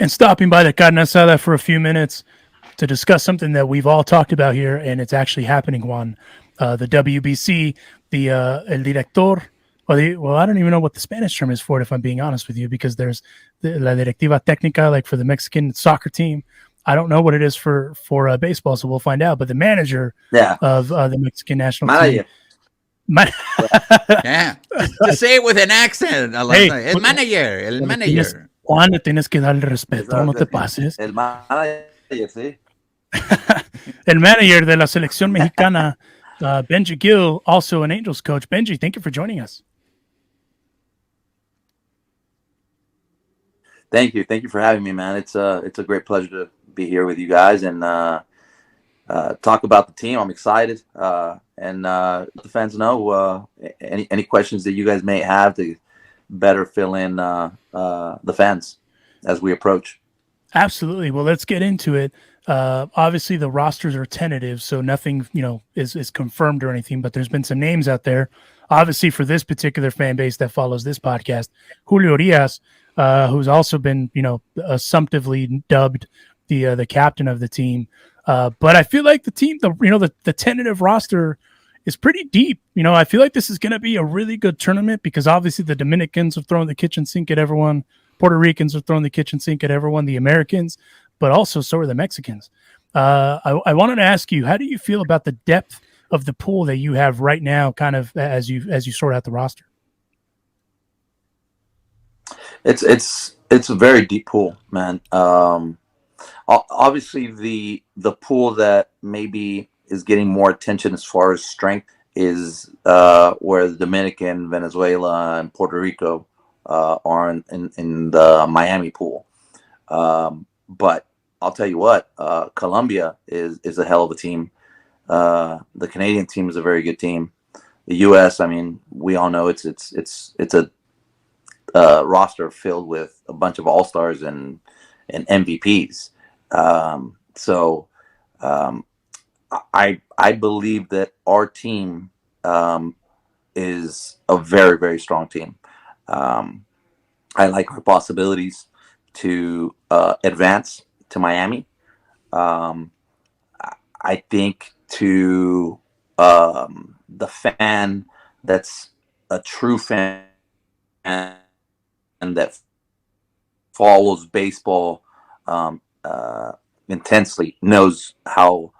and stopping by the carne asada for a few minutes to discuss something that we've all talked about here, and it's actually happening, Juan. The WBC, el director, well, I don't even know what the Spanish term is for it, if I'm being honest with you, because there's the la directiva técnica, like for the Mexican soccer team. I don't know what it is for baseball, so we'll find out. But the manager of the Mexican national team. Yeah, just say it with an accent. Hey, el manager. Juan, le tienes que dar el respeto, no te pases. El manager, sí. El manager de la selección mexicana, Benji Gil, also an Angels coach. Benji, thank you for joining us. Thank you for having me, man. It's a great pleasure to be here with you guys and talk about the team. I'm excited, and let the fans know any questions that you guys may have to better fill in the fans as we approach. Absolutely. Well, let's get into it. Obviously, the rosters are tentative, so nothing is confirmed or anything. But there's been some names out there. Obviously, for this particular fan base that follows this podcast, Julio Urias, who's also been assumptively dubbed the captain of the team. But I feel like the team, the tentative roster is pretty deep. I feel like this is going to be a really good tournament because obviously the Dominicans have thrown the kitchen sink at everyone. Puerto Ricans have thrown the kitchen sink at everyone, the Americans, but also so are the Mexicans. I wanted to ask you, how do you feel about the depth of the pool that you have right now, kind of as you sort out the roster? It's a very deep pool, man. Obviously, the pool that maybe is getting more attention as far as strength is where the Dominican, Venezuela, and Puerto Rico are in the Miami pool. But I'll tell you what, Colombia is a hell of a team. The Canadian team is a very good team. The U.S., I mean, we all know it's a roster filled with a bunch of all-stars and MVPs. So I believe that our team is a very, very strong team. I like our possibilities to advance to Miami. I think to the fan that's a true fan and that follows baseball intensely knows how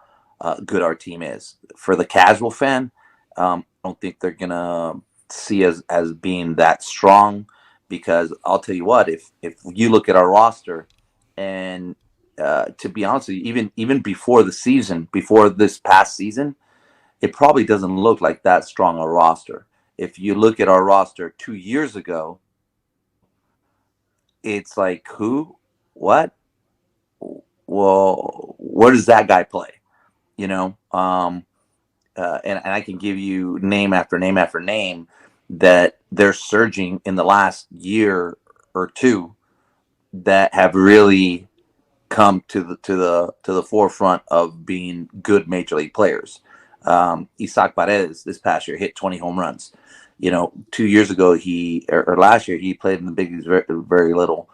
good our team is. For the casual fan, I don't think they're gonna see us as being that strong, because I'll tell you what, if you look at our roster, and to be honest with you, even before the season, before this past season, it probably doesn't look like that strong a roster. If you look at our roster 2 years ago, it's like, who, what? Well, where does that guy play? And I can give you name after name after name that they're surging in the last year or two that have really come to the forefront of being good major league players. Isaac Paredes this past year hit 20 home runs. 2 years ago or last year he played in the big leagues very, very little.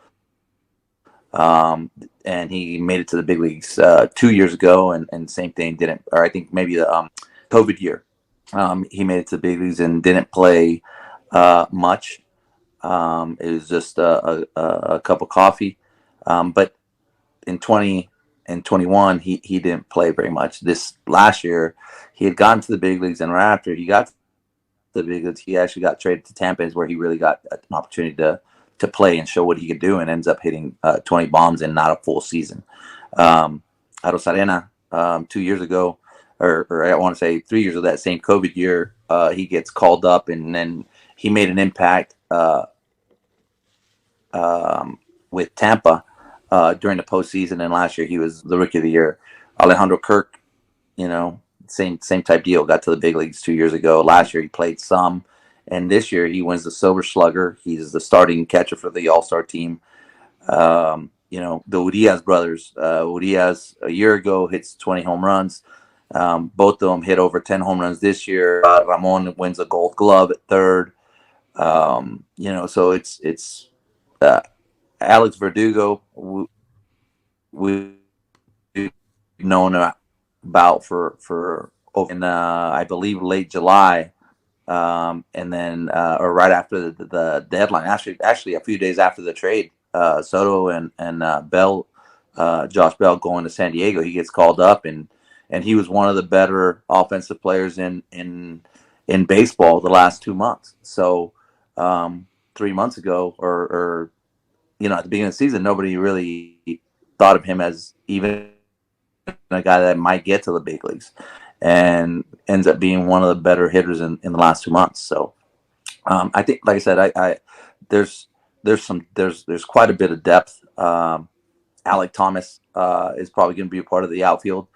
And he made it to the big leagues 2 years ago, and same thing I think maybe the COVID year, he made it to the big leagues and didn't play much. It was just a cup of coffee. But in 20 and 21, he didn't play very much. This last year, he had gotten to the big leagues, and right after he got to the big leagues, he actually got traded to Tampa, where he really got an opportunity to play and show what he could do, and ends up hitting 20 bombs in not a full season. Arosarena, 2 years ago, or I want to say 3 years of that same COVID year, he gets called up, and then he made an impact with Tampa during the postseason, and last year he was the Rookie of the Year. Alejandro Kirk, same type deal, got to the big leagues 2 years ago. Last year he played some, and this year he wins the Silver Slugger. He's the starting catcher for the All-Star team. The Urias brothers, Urias a year ago hits 20 home runs. Both of them hit over 10 home runs this year. Ramon wins a Gold Glove at third. So it's Alex Verdugo, we've known about for in I believe late July, and then or right after the deadline. Actually, a few days after the trade, Soto and Bell, Josh Bell going to San Diego, he gets called up, and he was one of the better offensive players in baseball the last 2 months. So 3 months ago, or at the beginning of the season, nobody really thought of him as even a guy that might get to the big leagues, and ends up being one of the better hitters in the last 2 months. So I think, like I said, there's quite a bit of depth. Alec Thomas is probably going to be a part of the outfield.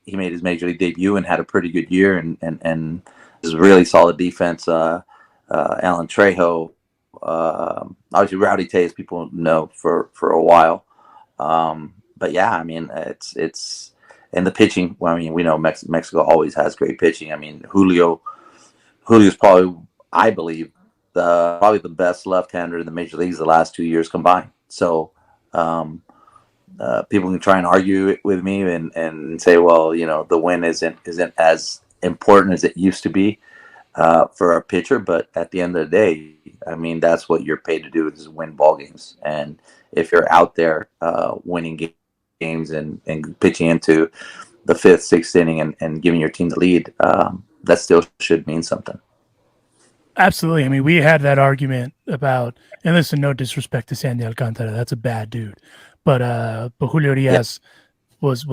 He made his major league debut and had a pretty good year, and is a really solid defense. Alan Trejo, obviously Rowdy Tays, people know for a while. But yeah, I mean, it's and the pitching. Well, I mean, we know Mexico always has great pitching. I mean, Julio's probably, I believe, probably the best left-hander in the major leagues the last 2 years combined. So people can try and argue it with me and say, well, the win isn't as important as it used to be for a pitcher. But at the end of the day, I mean, that's what you're paid to do, is win ball games. And if you're out there winning games and pitching into the 5th, 6th inning and giving your team the lead, that still should mean something. Absolutely. I mean, we had that argument about, and listen, no disrespect to Sandy Alcantara, that's a bad dude, but Julio Diaz was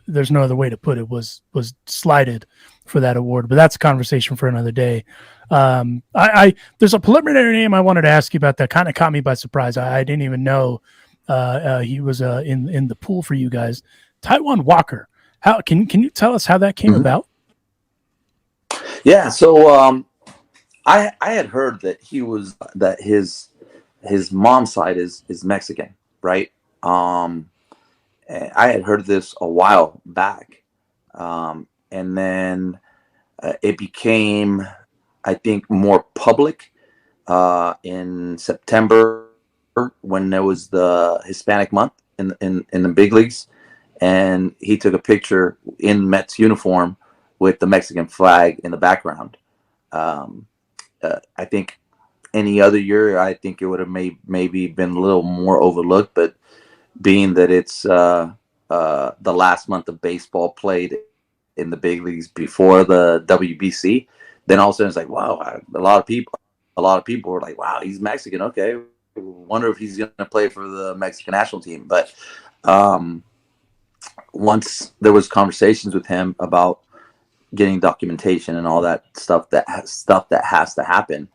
there's no other way to put it, was slighted for that award. But that's a conversation for another day. There's a preliminary name I wanted to ask you about that kind of caught me by surprise. I didn't even know he was in the pool for you guys. Taijuan Walker. How can you tell us how that came about? Yeah, so I had heard that his mom's side is Mexican, right? I had heard this a while back, and then it became, I think, more public in September when there was the Hispanic month in the big leagues, and he took a picture in Mets uniform with the Mexican flag in the background. I think any other year, I think it would have maybe been a little more overlooked, but being that it's the last month of baseball played in the big leagues before the WBC, then all of a sudden it's like, wow, a lot of people were like, wow, he's Mexican. Okay, wonder if he's going to play for the Mexican national team. But once there was conversations with him about getting documentation and all that stuff that has to happen,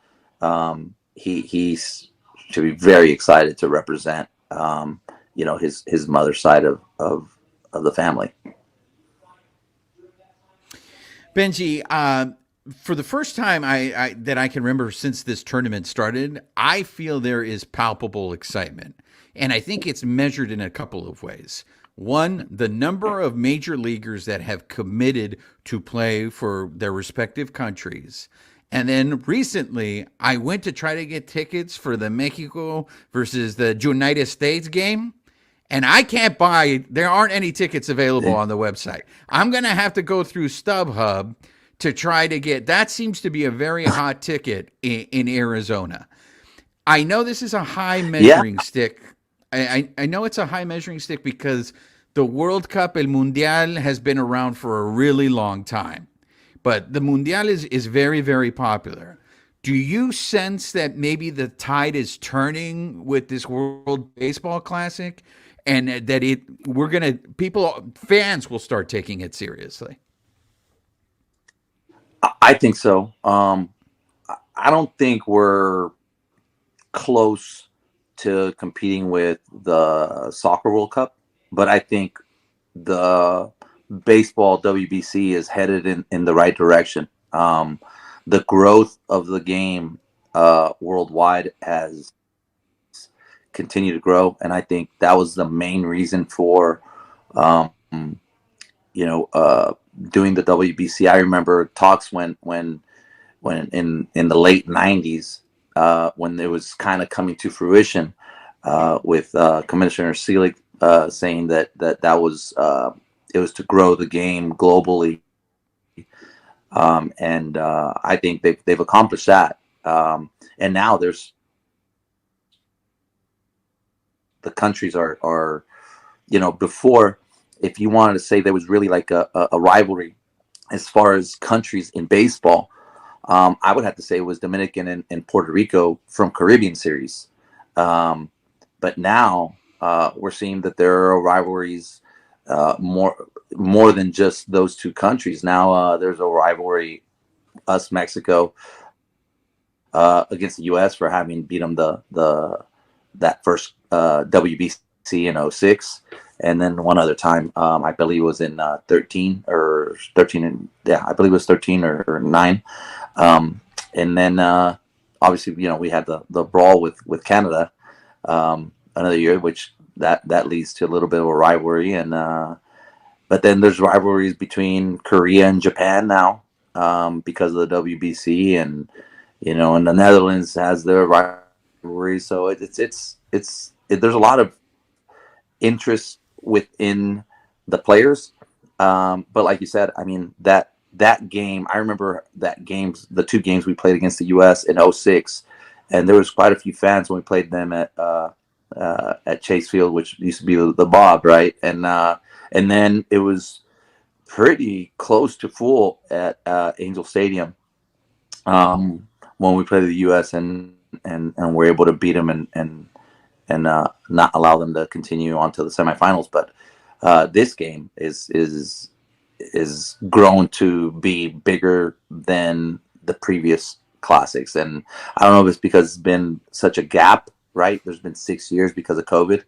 he should be very excited to represent his mother's side of the family. Benji, for the first time that I can remember since this tournament started, I feel there is palpable excitement. And I think it's measured in a couple of ways. One, the number of major leaguers that have committed to play for their respective countries. And then recently, I went to try to get tickets for the Mexico versus the United States game. And I can't buy, there aren't any tickets available on the website. I'm going to have to go through StubHub to try to get, that seems to be a very hot ticket in Arizona. I know this is a high measuring stick. I know it's a high measuring stick because the World Cup, El Mundial, has been around for a really long time. But the Mundial is very, very popular. Do you sense that maybe the tide is turning with this World Baseball Classic, and that fans will start taking it seriously? I think so. I don't think we're close to competing with the Soccer World Cup, but I think the baseball WBC is headed in the right direction. The growth of the game worldwide has continued to grow, and I think that was the main reason for doing the WBC. I remember talks when in the late 90s, when it was kind of coming to fruition with Commissioner Selig saying that was it was to grow the game globally, and I think they've accomplished that. And now there's the countries are before, if you wanted to say there was really like a rivalry as far as countries in baseball, I would have to say it was Dominican and Puerto Rico from Caribbean series. But now we're seeing that there are rivalries more than just those two countries. Now there's a rivalry, us Mexico against the U.S. for having beat them that first WBC in 06. And then one other time, I believe it was in 13 or 13. I believe it was 13 or 9. And then obviously, we had the brawl with Canada another year, which that leads to a little bit of a rivalry. And but then there's rivalries between Korea and Japan now because of the WBC, and and the Netherlands has their rivalry. So it's there's a lot of interest within the players, but like you said, I mean that game, I remember the two games we played against the US in 06, and there was quite a few fans when we played them at Chase Field, which used to be the Bob, right? And then it was pretty close to full at Angel Stadium when we played the US, and we're able to beat them and not allow them to continue on to the semifinals. But this game is grown to be bigger than the previous classics, and I don't know if it's because it's been such a gap, right? There's been 6 years because of COVID,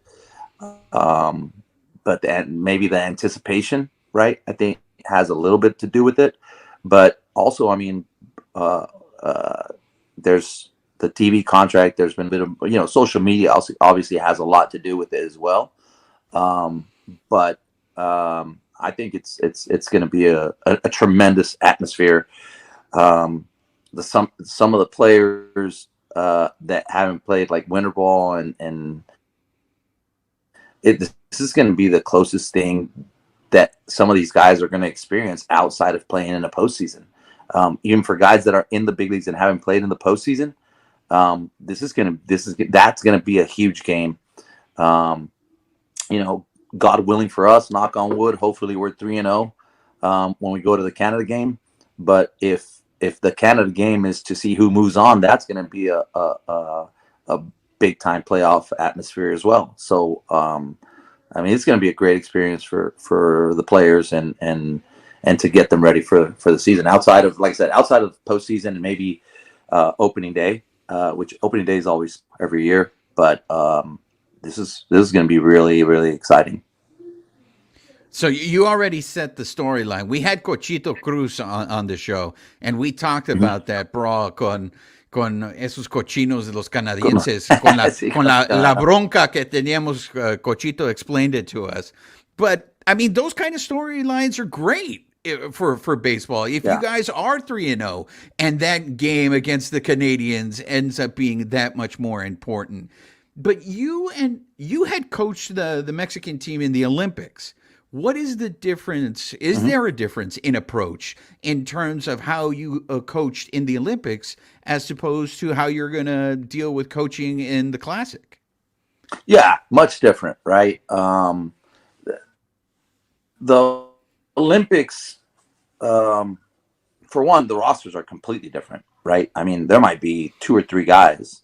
but maybe the anticipation, right, I think has a little bit to do with it. But also, I mean, there's the TV contract. There's been a bit of, social media obviously has a lot to do with it as well. But I think it's going to be a tremendous atmosphere. Some of the players that haven't played like winter ball, and this is going to be the closest thing that some of these guys are going to experience outside of playing in a postseason. Even for guys that are in the big leagues and haven't played in the postseason, that's gonna be a huge game. God willing for us, knock on wood, hopefully we're 3-0 when we go to the Canada game. But if the Canada game is to see who moves on, that's gonna be a big time playoff atmosphere as well. So I mean, it's gonna be a great experience for the players and to get them ready for the season. Outside of, like I said, outside of postseason and maybe opening day. Which opening day is always every year, but this is going to be really, really exciting. So you already set the storyline. We had Cochito Cruz on the show, and we talked about that brawl con esos cochinos de los canadienses, con la bronca que teníamos. Cochito explained it to us. But I mean, those kind of storylines are great for baseball. If you guys are 3-0 and that game against the Canadians ends up being that much more important. But you had coached the Mexican team in the Olympics. What is the difference? Is there a difference in approach in terms of how you coached in the Olympics as opposed to how you're going to deal with coaching in the Classic? Yeah, much different, right? The Olympics, for one, the rosters are completely different, right? I mean, there might be 2 or 3 guys.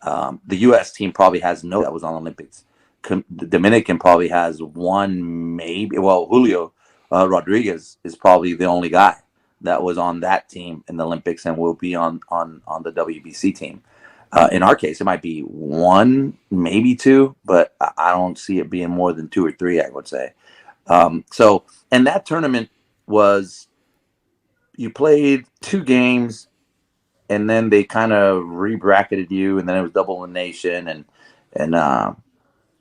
The U.S. team probably has no that was on the Olympics. The Dominican probably has one, maybe. Well, Julio Rodriguez is probably the only guy that was on that team in the Olympics and will be on the WBC team. In our case, it might be 1, maybe 2, but I don't see it being more than 2 or 3, I would say. So, and that tournament was, you played 2 games and then they kind of re-bracketed you, and then it was double elimination, and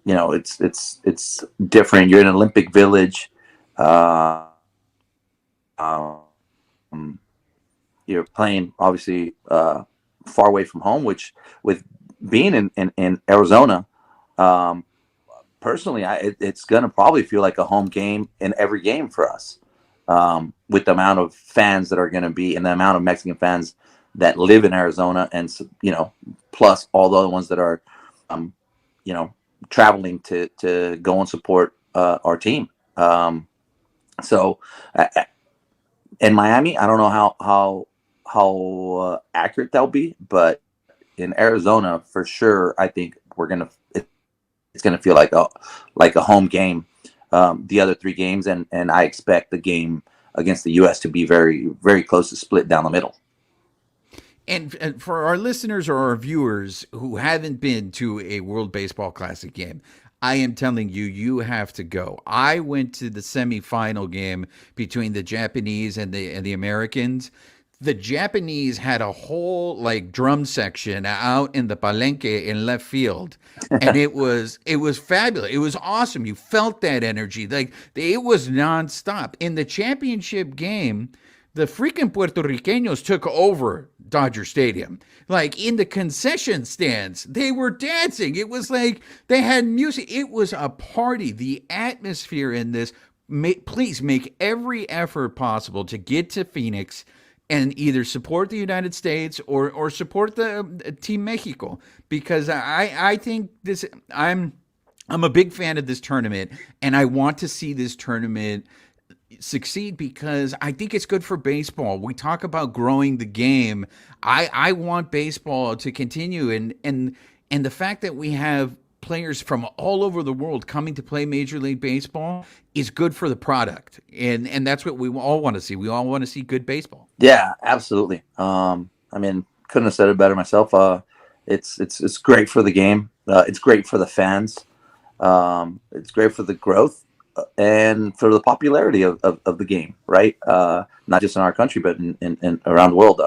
it's different. You're in an Olympic Village. You're playing obviously far away from home, which with being in Arizona, personally, it's going to probably feel like a home game in every game for us, with the amount of fans that are going to be and the amount of Mexican fans that live in Arizona, and plus all the other ones that are, traveling to go and support our team. So in Miami, I don't know how accurate that'll be, but in Arizona, for sure, I think it's gonna feel like a home game. The other three games, and I expect the game against the U.S. to be very, very close to split down the middle. And for our listeners or our viewers who haven't been to a World Baseball Classic game, I am telling you, you have to go. I went to the semifinal game between the Japanese and the Americans. The Japanese had a whole drum section out in the palenque in left field, and it was fabulous. It was awesome. You felt that energy. It was nonstop. In the championship game, the freaking Puerto Ricanos took over Dodger Stadium. In the concession stands, they were dancing. It was like they had music. It was a party. The atmosphere in this, please make every effort possible to get to Phoenix and either support the United States or support the Team Mexico, because I think I'm a big fan of this tournament, and I want to see this tournament succeed because I think it's good for baseball. We talk about growing the game. I want baseball to continue, and the fact that we have players from all over the world coming to play Major League Baseball is good for the product, and that's what we all want to see. We all want to see good baseball. Yeah, absolutely. Couldn't have said it better myself. It's great for the game. It's great for the fans. It's great for the growth and for the popularity of the game, right? Not just in our country, but in around the world.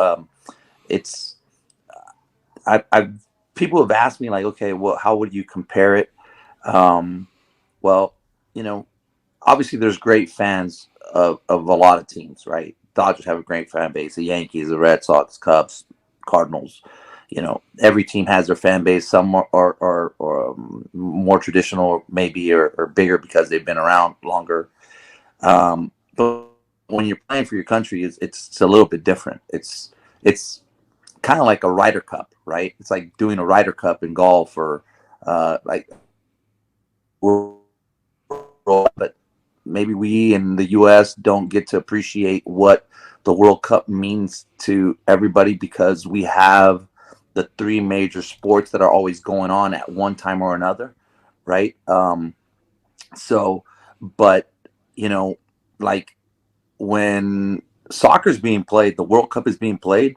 People have asked me okay, well, how would you compare it? Well, obviously there's great fans of a lot of teams, right? Dodgers have a great fan base. The Yankees, the Red Sox, Cubs, Cardinals. Every team has their fan base. Some are more traditional, maybe, or bigger because they've been around longer. But when you're playing for your country, it's a little bit different. It's kind of like a Ryder Cup, right? It's like doing a Ryder Cup in golf, or but maybe we in the U.S. don't get to appreciate what the World Cup means to everybody because we have the three major sports that are always going on at one time or another, right? But when soccer's being played, the World Cup is being played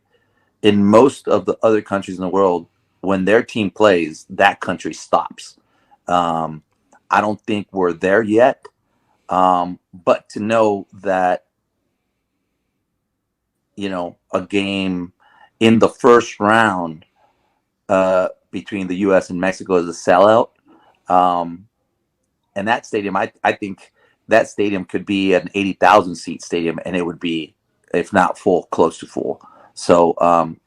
in most of the other countries in the world. When their team plays, that country stops. I don't think we're there yet. But to know that, a game in the first round between the U.S. and Mexico is a sellout. And that stadium, I think that stadium could be an 80,000 seat stadium, and it would be, if not full, close to full. So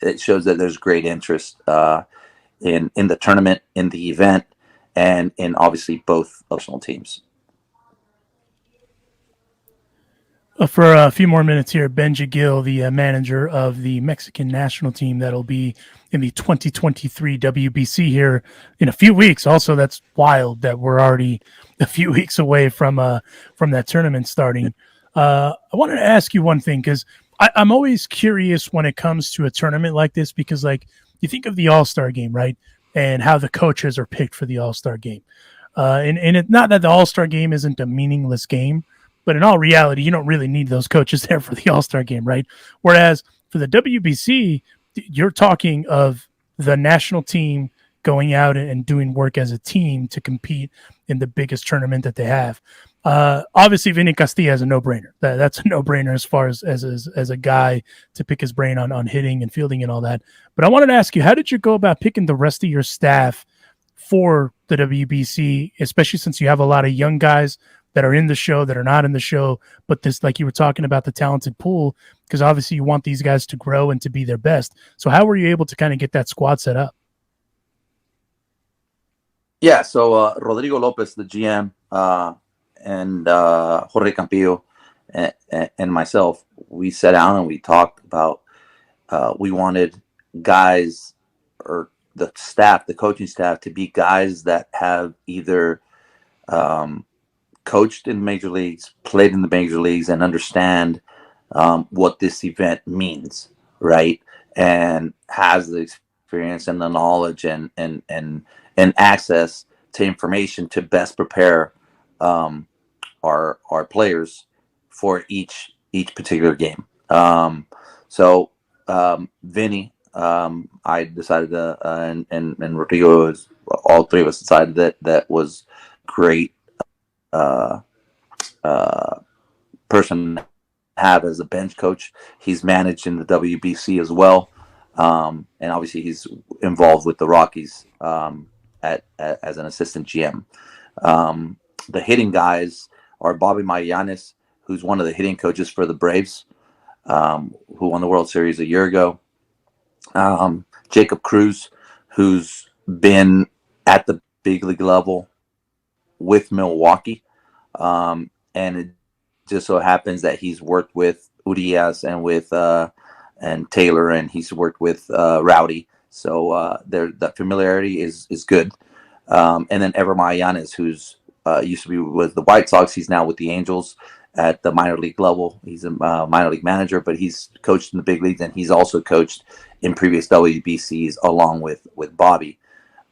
it shows that there's great interest in the tournament, in the event, and in obviously both national teams. For a few more minutes here, Benji Gil, the manager of the Mexican national team that'll be in the 2023 WBC here in a few weeks. Also, that's wild that we're already a few weeks away from that tournament starting. I wanted to ask you one thing, because I'm always curious when it comes to a tournament like this, because you think of the All-Star game, right? And how the coaches are picked for the All-Star game. And it's not that the All-Star game isn't a meaningless game, but in all reality, you don't really need those coaches there for the All-Star game, right? Whereas for the WBC, you're talking of the national team going out and doing work as a team to compete in the biggest tournament that they have. Obviously, Vinny Castilla is a no-brainer. That's a no-brainer as far as a guy to pick his brain on hitting and fielding and all that. But I wanted to ask you, how did you go about picking the rest of your staff for the WBC, especially since you have a lot of young guys that are in the show, that are not in the show, but this, like you were talking about, the talented pool, because obviously you want these guys to grow and to be their best. So how were you able to kind of get that squad set up? Yeah, so Rodrigo Lopez, the GM, and Jorge Campillo, and myself, we sat down and we talked about we wanted guys or the staff, the coaching staff, to be guys that have either um, coached in major leagues, played in the major leagues, and understand what this event means, right? And has the experience and the knowledge and access to information to best prepare um, our players for each particular game. Vinny, I decided to, and Rodrigo, all three of us decided that was great uh, uh, person to have as a bench coach. He's managed in the WBC as well, and obviously he's involved with the Rockies as an assistant GM. Um, the hitting guys are Bobby Magallanes, who's one of the hitting coaches for the Braves, who won the World Series a year ago. Jacob Cruz, who's been at the big league level with Milwaukee. And it just so happens that he's worked with Urias and Taylor, and he's worked with Rowdy. So that familiarity is good. And then Ever Magallanes, who's used to be with the White Sox, he's now with the Angels at the minor league level. He's a minor league manager, but he's coached in the big leagues, and he's also coached in previous WBCs along with Bobby.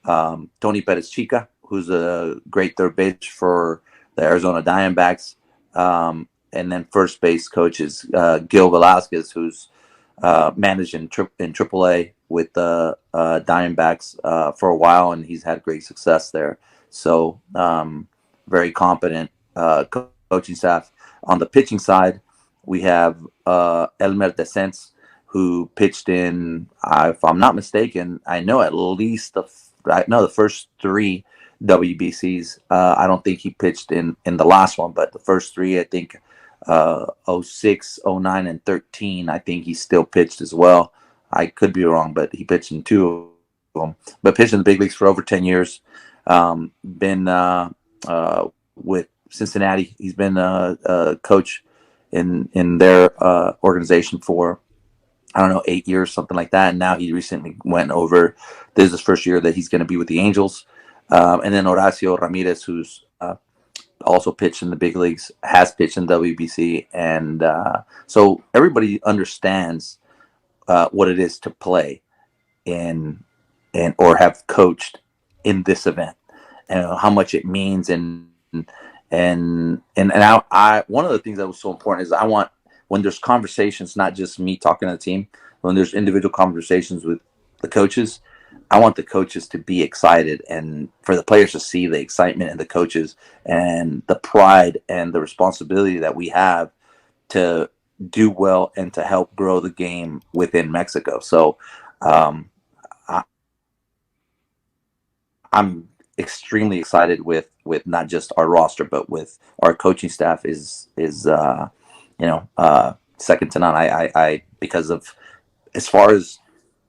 Tony Perez Chica, who's a great third base for the Arizona Diamondbacks. And then first base coach is Gil Velasquez, who's managed in AAA with the Diamondbacks for a while, and he's had great success there. So very competent coaching staff. On the pitching side, we have Elmer Descents, who pitched in, if I'm not mistaken, I know at least the first three WBCs. I don't think he pitched in the last one, but the first three, I think 06, 09, and 13, I think he still pitched as well. I could be wrong, but he pitched in two of them. But pitched in the big leagues for over 10 years. Been with Cincinnati. He's been a coach in their organization for, I don't know, 8 years, something like that. And now he recently went over. This is his first year that he's going to be with the Angels. And then Horacio Ramirez, who's also pitched in the big leagues, has pitched in WBC. And so everybody understands what it is to play in or have coached in this event, and how much it means. And I one of the things that was so important is I want, when there's conversations, not just me talking to the team, when there's individual conversations with the coaches, I want the coaches to be excited, and for the players to see the excitement in the coaches and the pride and the responsibility that we have to do well and to help grow the game within Mexico. So I'm extremely excited with not just our roster, but with our coaching staff is second to none. I because of, as far as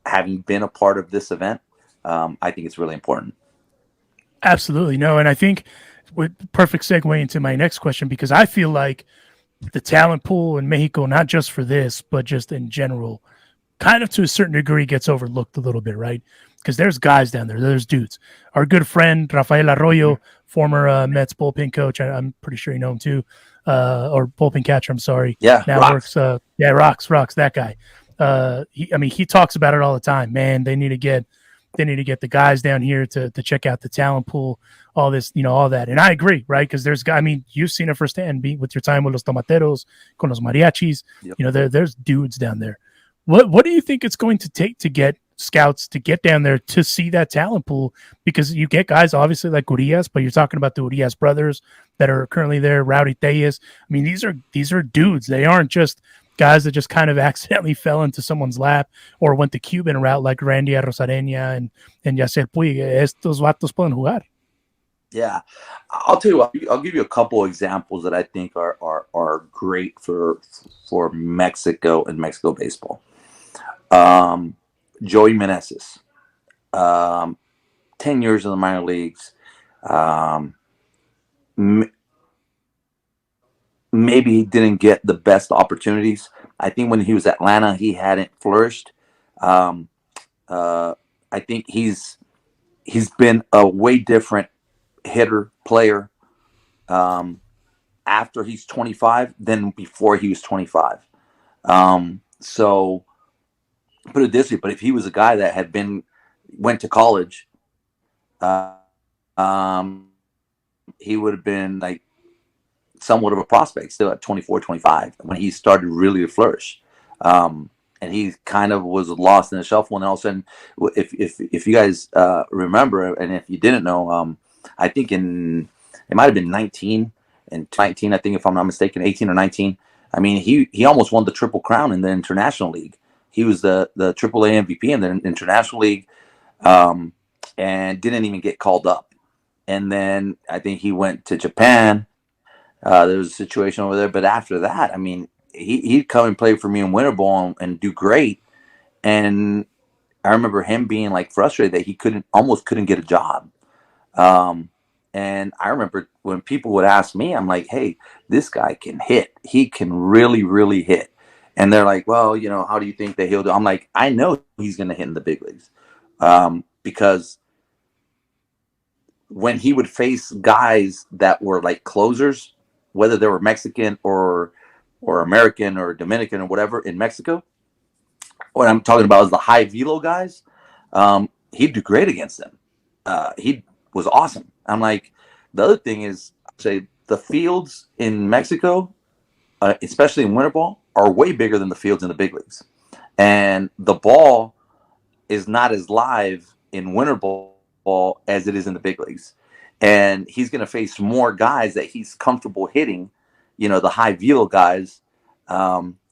having been a part of this event, I think it's really important. Absolutely. No, and I think with perfect segue into my next question, because I feel like the talent pool in Mexico, not just for this, but just in general, kind of to a certain degree gets overlooked a little bit, right? Because there's guys down there, there's dudes. Our good friend Rafael Arroyo, former Mets bullpen coach, I'm pretty sure you know him too, or bullpen catcher. I'm sorry. Yeah, now rocks. works. Rocks. That guy. He talks about it all the time. Man, they need to get the guys down here to check out the talent pool, all this, all that. And I agree, right? Because there's guys, you've seen it firsthand with your time with Los Tomateros, con los Mariachis. Yep. There's dudes down there. What do you think it's going to take to get scouts to get down there to see that talent pool? Because you get guys obviously like Urias, but you're talking about the Urias brothers that are currently there, Rowdy Tellez. These are dudes. They aren't just guys that just kind of accidentally fell into someone's lap or went the Cuban route like Randy Arozarena and Yasiel Puig. Estos vatos pueden jugar. Yeah, I'll tell you what. I'll give you a couple examples that I think are great for Mexico and Mexico baseball. Joey Meneses, 10 years in the minor leagues. Um, Maybe he didn't get the best opportunities. I think when he was at Atlanta, he hadn't flourished. Um, I think he's been a way different hitter player after he's 25 than before he was 25. So put it this way, but if he was a guy that went to college, uh, um, he would have been like somewhat of a prospect still at 24, 25 when he started really to flourish. And he kind of was lost in the shuffle. And all of a sudden, if you guys remember, and if you didn't know, I think it might have been 19 and 19, I think if I'm not mistaken, 18 or 19. I mean, he almost won the Triple Crown in the International League. He was the AAA MVP in the International League, and didn't even get called up. And then I think he went to Japan. There was a situation over there, but after that, I mean, he'd come and play for me in winter ball and do great. And I remember him being like frustrated that he almost couldn't get a job. And I remember when people would ask me, I'm like, hey, this guy can hit. He can really, really hit. And they're like, well, how do you think that he'll do? I'm like, I know he's going to hit in the big leagues, because when he would face guys that were like closers, whether they were Mexican or American or Dominican or whatever in Mexico, what I'm talking about is the high velo guys. He'd do great against them. He was awesome. I'm like, the other thing is, say the fields in Mexico, especially in winter ball, are way bigger than the fields in the big leagues, and the ball is not as live in winter ball as it is in the big leagues. And he's going to face more guys that he's comfortable hitting, the high velo guys.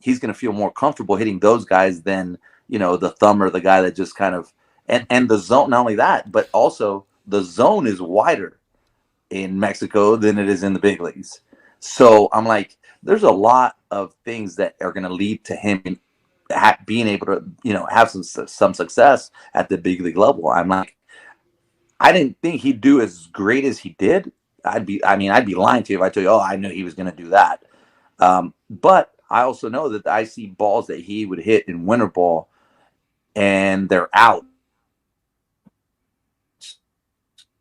He's going to feel more comfortable hitting those guys than, the thumber, the guy that just kind of, and the zone, not only that, but also the zone is wider in Mexico than it is in the big leagues. So I'm like, there's a lot of things that are going to lead to him being able to, have some success at the big league level. I'm like, I didn't think he'd do as great as he did. I'd be lying to you if I tell you, oh, I knew he was going to do that. But I also know that I see balls that he would hit in winter ball and they're out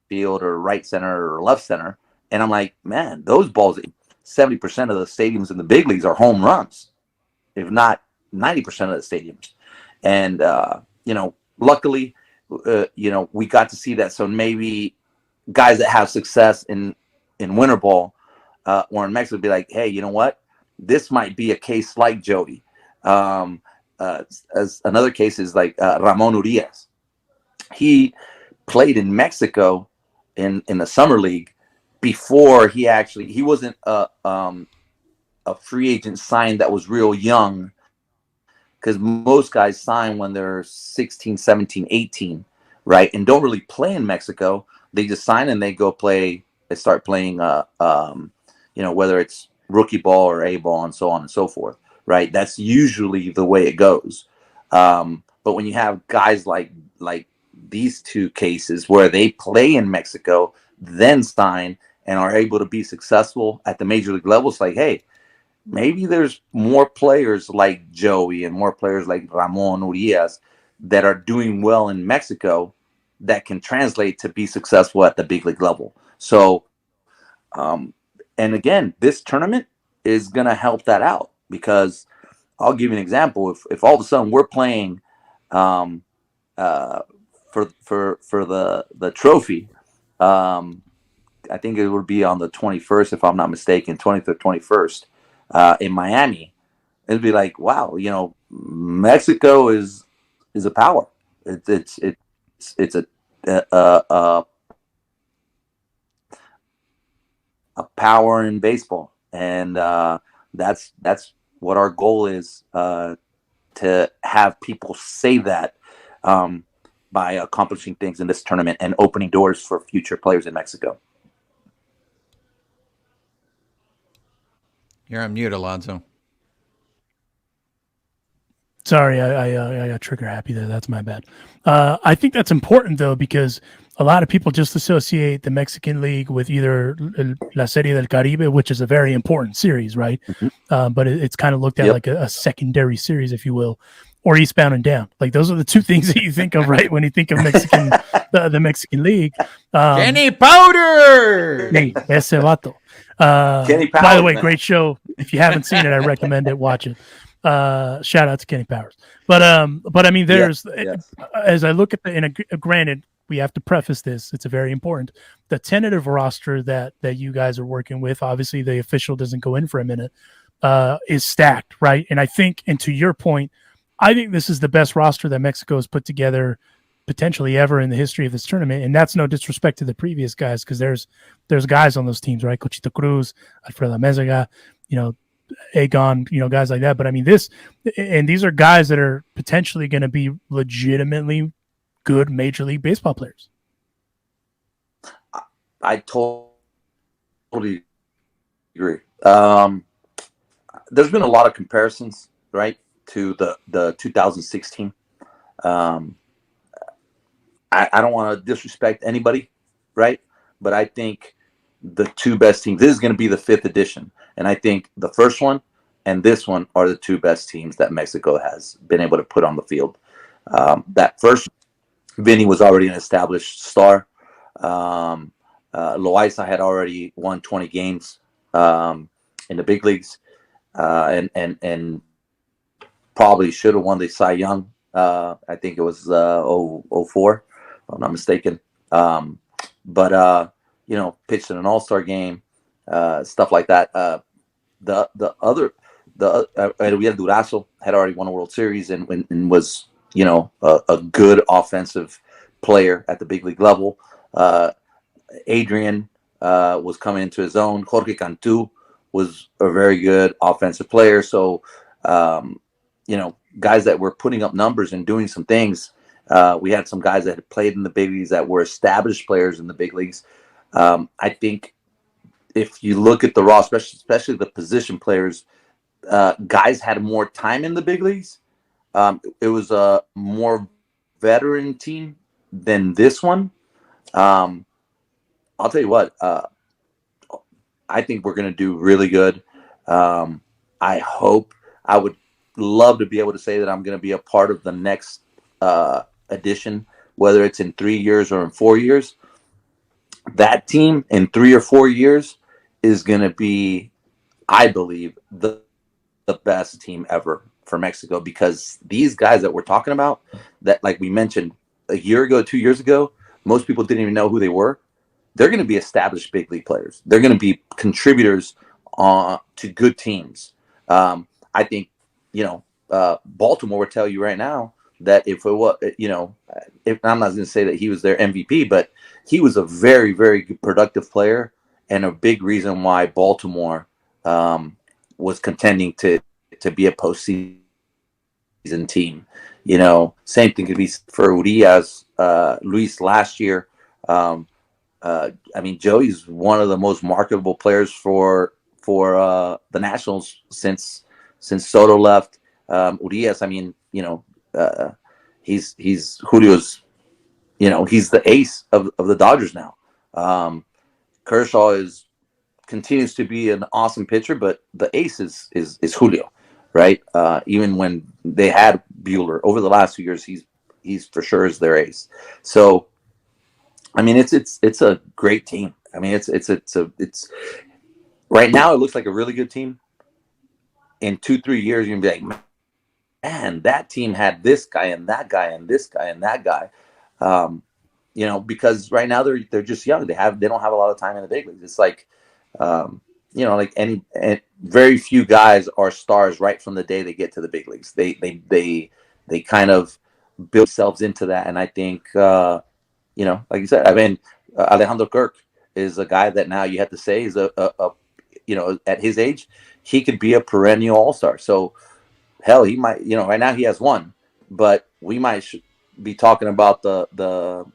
field or right center or left center. And I'm like, man, those balls, 70% of the stadiums in the big leagues are home runs, if not 90% of the stadiums. And, luckily, we got to see that. So maybe guys that have success in winter ball or in Mexico would be like, hey, you know what? This might be a case like Joey. As another case is like Ramon Urias. He played in Mexico in the summer league before he wasn't a free agent signed that was real young, because most guys sign when they're 16, 17, 18, right? And don't really play in Mexico. They just sign and they go play. They start playing, whether it's rookie ball or A ball and so on and so forth, right? That's usually the way it goes. But when you have guys like these two cases where they play in Mexico, then sign and are able to be successful at the major league level, it's like, hey, maybe there's more players like Joey and more players like Ramon Urias that are doing well in Mexico that can translate to be successful at the big league level. So, and again, this tournament is going to help that out, because I'll give you an example. If all of a sudden we're playing for the trophy, I think it would be on the 21st, if I'm not mistaken, 20th or 21st. In Miami, it'd be like, wow, Mexico is a power. It's a power in baseball, and that's what our goal is, to have people say that by accomplishing things in this tournament and opening doors for future players in Mexico. You're on mute, Alonso. Sorry, I got trigger happy there. That's my bad. I think that's important, though, because a lot of people just associate the Mexican League with either La Serie del Caribe, which is a very important series, right? But it's kind of looked at like a secondary series, if you will, or Eastbound and Down. Like those are the two things that you think of, right, when you think of Mexican, the Mexican League. Kenny Powder. Hey, ese vato. Kenny Powers, by the way, man. great show. If you haven't seen it, I recommend it. Watch it. Shout out to Kenny Powers. But I mean, there's as I look at granted, we have to preface this. It's a very important. The tentative roster that you guys are working with, obviously the official doesn't go in for a minute, is stacked, right? And I think, and to your point, I think this is the best roster that Mexico has put together potentially ever in the history of this tournament. And that's no disrespect to the previous guys, because there's guys on those teams, right? Cochito Cruz, Alfredo Mezaga, Agon, guys like that. But I mean, these are guys that are potentially going to be legitimately good Major League Baseball players. I totally agree. There's been a lot of comparisons, right, to the 2016. I don't want to disrespect anybody, right? But I think the two best teams, this is going to be the 5th edition. And I think the first one and this one are the two best teams that Mexico has been able to put on the field. That first, Vinny was already an established star. Loaiza had already won 20 games in the big leagues, and probably should have won the Cy Young. I think it was 04, if I'm not mistaken. But pitched in an All-Star game, stuff like that. We had Durazo, had already won a World Series and was a good offensive player at the big league level. Adrian was coming into his own. Jorge Cantu was a very good offensive player. So, guys that were putting up numbers and doing some things. We had some guys that had played in the big leagues that were established players in the big leagues. I think if you look at the roster, especially the position players, guys had more time in the big leagues. It was a more veteran team than this one. I'll tell you what, I think we're going to do really good. I would love to be able to say that I'm going to be a part of the next edition, whether it's in 3 years or in 4 years. That team in 3 or 4 years is going to be, I believe, the best team ever for Mexico, because these guys that we're talking about, that, like we mentioned a year ago, 2 years ago, most people didn't even know who they were. They're going to be established big league players. They're going to be contributors to good teams. I think, Baltimore would tell you right now that if it was, if I'm not going to say that he was their MVP, but he was a very, very productive player and a big reason why Baltimore was contending to be a postseason team. Same thing could be for Urias, Luis last year. Joey's one of the most marketable players for the Nationals since Soto left. Urias, he's Julio's, he's the ace of the Dodgers now. Kershaw continues to be an awesome pitcher, but the ace is Julio, right? Even when they had Buehler over the last few years, he's for sure is their ace. So, it's a great team. It's right now it looks like a really good team. In 2-3 years, you're gonna be like, man, that team had this guy and that guy and this guy and that guy. Because right now they're just young. They don't have a lot of time in the big leagues. It's like, very few guys are stars right from the day they get to the big leagues. They kind of build themselves into that. And I think, like you said, Alejandro Kirk is a guy that now you have to say is at his age, he could be a perennial all-star. So hell, he might, right now he has one, but we might be talking about the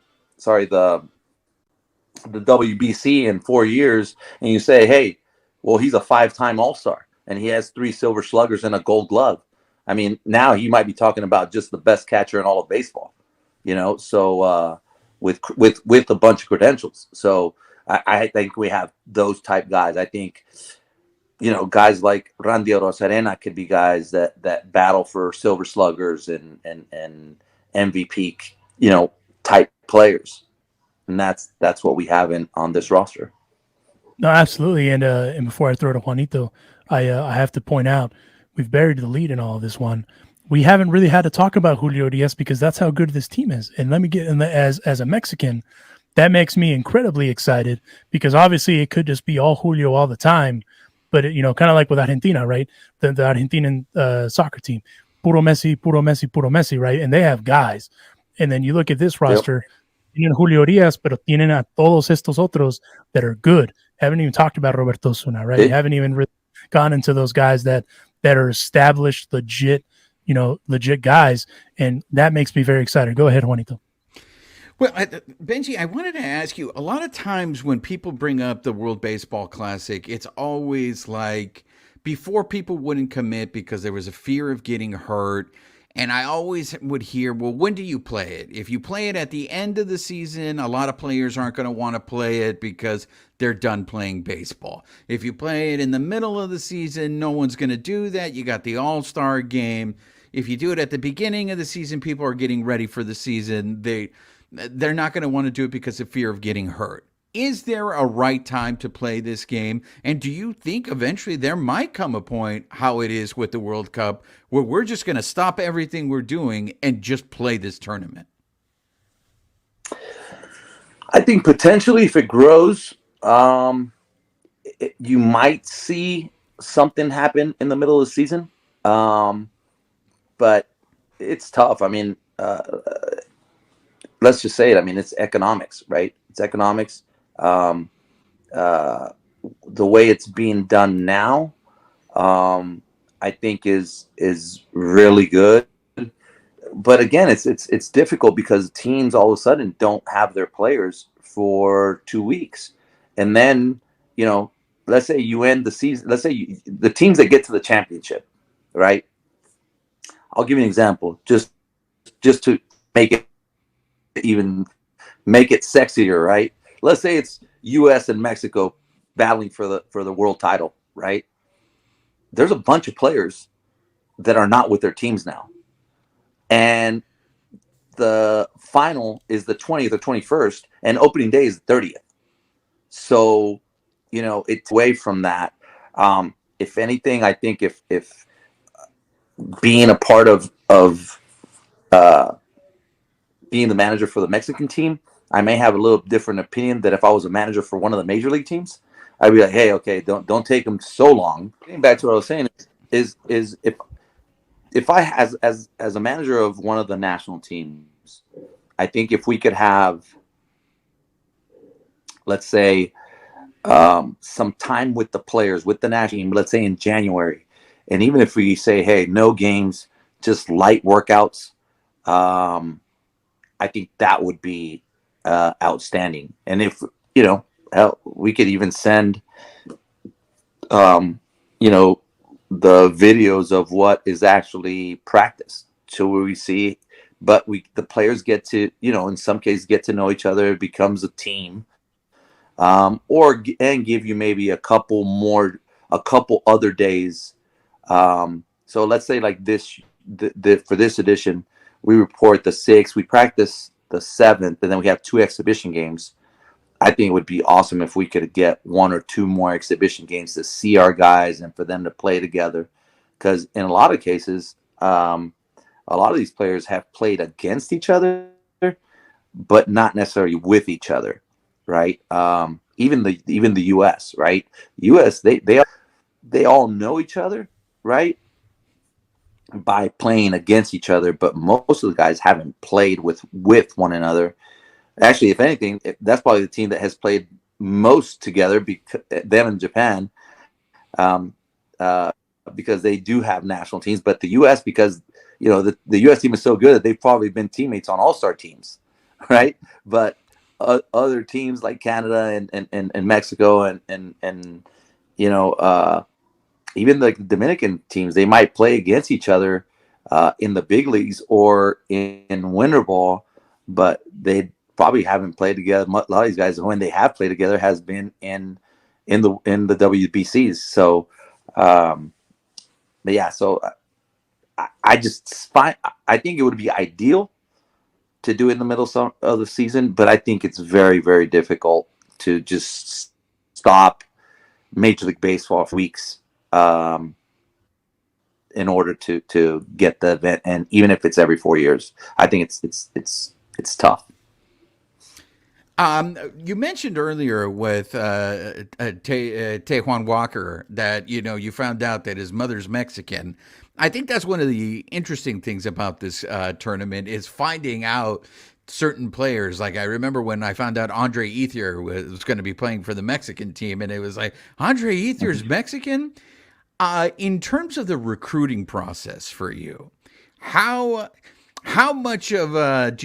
WBC in 4 years, and you say, hey, well, he's a 5-time all-star and he has 3 silver sluggers and a gold glove. Now you might be talking about just the best catcher in all of baseball, so with a bunch of credentials. So I think we have those type guys. I think, guys like Randy Rosarena could be guys that battle for silver sluggers and MVP, type players. And that's what we have on this roster. No, absolutely. And before I throw to Juanito, I have to point out we've buried the lead in all of this one. We haven't really had to talk about Julio Diaz because that's how good this team is. And let me get in as a Mexican, that makes me incredibly excited because obviously it could just be all Julio all the time. But kind of like with Argentina, right? The Argentinian soccer team, puro Messi, puro Messi, puro Messi, right? And they have guys. And then you look at this roster. Yep. Tienen Julio Diaz, pero tienen a todos estos otros that are good. Haven't even talked about Roberto Osuna, right? You haven't even really gone into those guys that are established, legit guys, and that makes me very excited. Go ahead, Juanito. Well, Benji, I wanted to ask you, a lot of times when people bring up the World Baseball Classic, it's always like before people wouldn't commit because there was a fear of getting hurt. And I always would hear, well, when do you play it? If you play it at the end of the season, a lot of players aren't going to want to play it because they're done playing baseball. If you play it in the middle of the season, no one's going to do that. You got the All-Star game. If you do it at the beginning of the season, people are getting ready for the season. They're not going to want to do it because of fear of getting hurt. Is there a right time to play this game? And do you think eventually there might come a point, how it is with the World Cup, where we're just going to stop everything we're doing and just play this tournament? I think potentially if it grows, you might see something happen in the middle of the season. But it's tough. I mean, let's just say it. I mean, it's economics, right? It's economics. The way it's being done now, I think is really good. But again, it's difficult because teams all of a sudden don't have their players for 2 weeks, and then let's say you end the season. Let's say the teams that get to the championship, right? I'll give you an example, just to make it sexier, right? Let's say it's U.S. and Mexico battling for the world title, right? There's a bunch of players that are not with their teams now. And the final is the 20th or 21st, and opening day is the 30th. So, it's away from that. If anything, I think if being a part of being the manager for the Mexican team, I may have a little different opinion than if I was a manager for one of the major league teams. I'd be like, hey, okay, don't take them so long. Getting back to what I was saying is if I as a manager of one of the national teams, I think if we could have, let's say, some time with the players, with the national team, let's say in January, and even if we say, hey, no games, just light workouts, I think that would be outstanding. And if we could even send the videos of what is actually practice, so we see, but the players get to in some cases get to know each other. It becomes a team, and give you maybe a couple other days. So let's say like this for this edition, we report the 6th, we practice the 7th, and then we have 2 exhibition games. I think it would be awesome if we could get 1 or 2 more exhibition games to see our guys and for them to play together. Because in a lot of cases, a lot of these players have played against each other, but not necessarily with each other, right? Even the U.S., right? U.S. they all know each other, right? By playing against each other, but most of the guys haven't played with one another. Actually, if anything, that's probably the team that has played most together, because them in Japan, because they do have national teams. But the U.S., because the U.S. team is so good that they've probably been teammates on all-star teams, right? But other teams like Canada and Mexico and even the Dominican teams, they might play against each other in the big leagues or in winter ball, but they probably haven't played together. A lot of these guys, when they have played together, has been in the WBCs. So, but yeah, so I just find, I think it would be ideal to do it in the middle of the season, but I think it's very, very difficult to just stop Major League Baseball for weeks in order to get the event. And even if it's every 4 years, I think it's tough. You mentioned earlier with Taijuan Walker that you found out that his mother's Mexican. I think that's one of the interesting things about this tournament is finding out certain players. Like I remember when I found out Andre Ethier was going to be playing for the Mexican team, and it was like Andre Ethier's Mexican. In terms of the recruiting process for you, how much of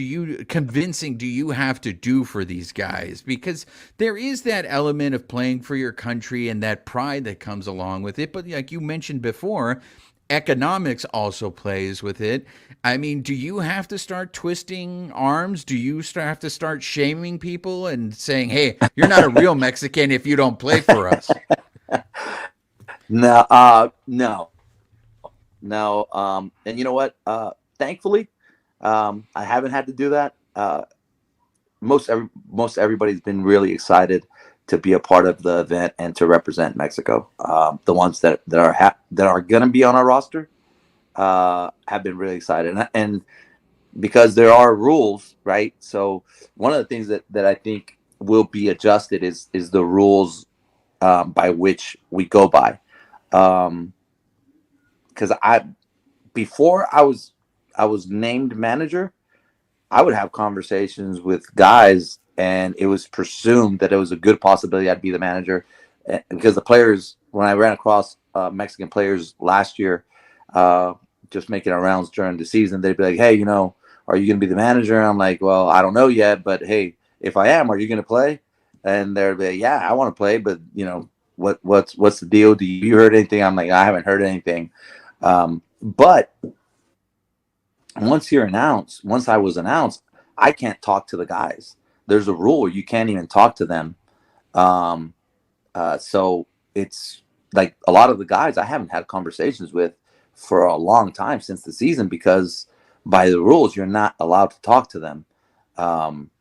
convincing do you have to do for these guys? Because there is that element of playing for your country and that pride that comes along with it. But like you mentioned before, economics also plays with it. I mean, do you have to start twisting arms? Do you have to start shaming people and saying, hey, you're not a real Mexican if you don't play for us? No. And you know what? Thankfully, I haven't had to do that. Most everybody's been really excited to be a part of the event and to represent Mexico. The ones that are going to be on our roster have been really excited, and because there are rules, right? So one of the things that I think will be adjusted is the rules by which we go by. Because before I was named manager, I would have conversations with guys, and it was presumed that it was a good possibility I'd be the manager, because the players, when I ran across Mexican players last year, just making our rounds during the season, they'd be like, "Hey, are you going to be the manager?" And I'm like, "Well, I don't know yet, but hey, if I am, are you going to play?" And they're like, "Yeah, I want to play, but what's the deal? Do you heard anything?" I'm like, "I haven't heard anything." But once I was announced, I can't talk to the guys. There's a rule. You can't even talk to them. So it's like a lot of the guys I haven't had conversations with for a long time since the season, because by the rules, you're not allowed to talk to them.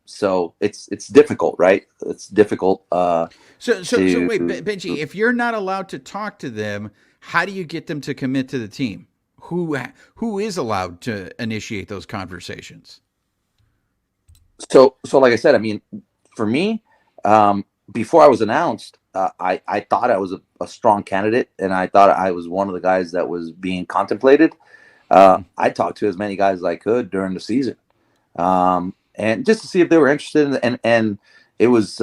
So it's difficult, right? It's difficult. So wait, Benji, if you're not allowed to talk to them, how do you get them to commit to the team? Who is allowed to initiate those conversations? So like I said, I mean, for me, before I was announced, I thought I was a strong candidate, and I thought I was one of the guys that was being contemplated. I talked to as many guys as I could during the season, and just to see if they were interested, and it was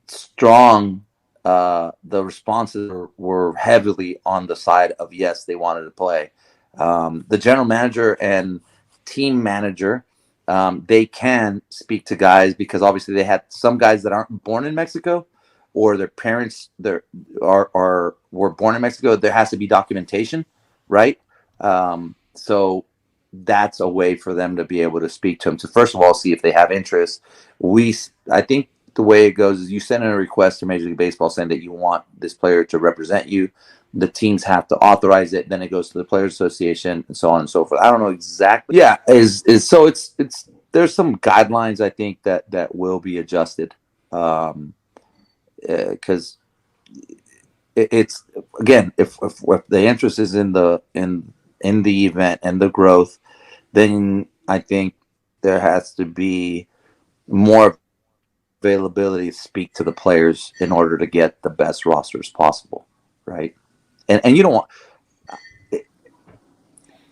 strong. The responses were heavily on the side of yes, they wanted to play. The general manager and team manager, they can speak to guys, because obviously they had some guys that aren't born in Mexico, or their parents were born in Mexico. There has to be documentation, right? So that's a way for them to be able to speak to them. So first of all, see if they have interest. I think the way it goes is you send in a request to Major League Baseball saying that you want this player to represent you. The teams have to authorize it. Then it goes to the Players Association, and so on and so forth. I don't know exactly. Yeah, so it's there's some guidelines I think that will be adjusted, because it's, again, if the interest is in the event and the growth, then I think there has to be more availability to speak to the players in order to get the best rosters possible, right? And you don't want,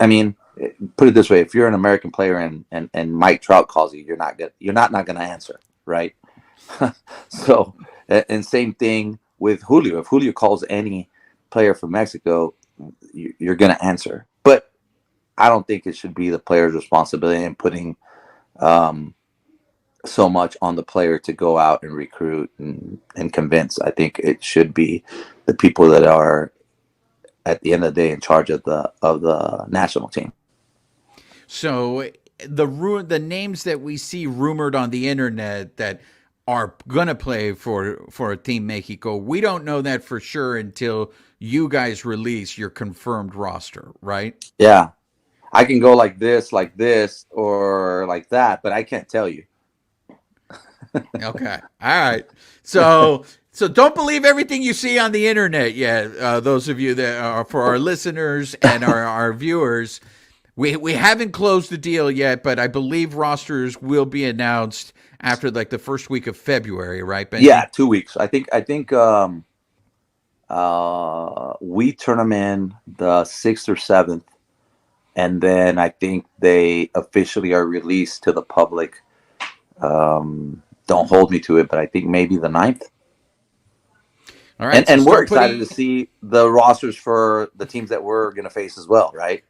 I mean, put it this way: if you're an American player and Mike Trout calls you, you're not going to answer, right? So, and same thing with Julio. If Julio calls any player from Mexico, you're going to answer. But I don't think it should be the player's responsibility in putting so much on the player to go out and recruit and convince. I think it should be the people that are at the end of the day in charge of the national team. So the names that we see rumored on the internet that are gonna play for Team Mexico, we don't know that for sure until you guys release your confirmed roster, right? Yeah, I can go like this, or like that, but I can't tell you. Okay. All right. So don't believe everything you see on the internet yet. Those of you that are for our listeners and our viewers, we haven't closed the deal yet, but I believe rosters will be announced after like the first week of February, right, Benji? Yeah, 2 weeks. I think we turn them in the 6th or 7th, and then I think they officially are released to the public. Don't hold me to it, but I think maybe the 9th. All right. And we're excited to see the rosters for the teams that we're going to face as well, right?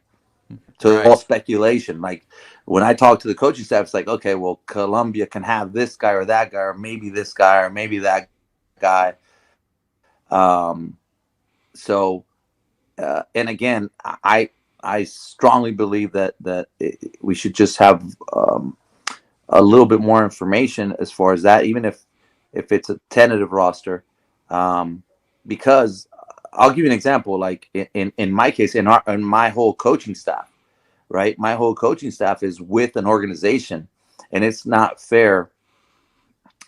So Right. all speculation. Like when I talk to the coaching staff, it's like, okay, well, Colombia can have this guy or that guy, or maybe this guy or maybe that guy. So, and again, I strongly believe that we should just have a little bit more information as far as that, even if it's a tentative roster, because I'll give you an example. Like in my case, in my whole coaching staff, right? My whole coaching staff is with an organization, and it's not fair.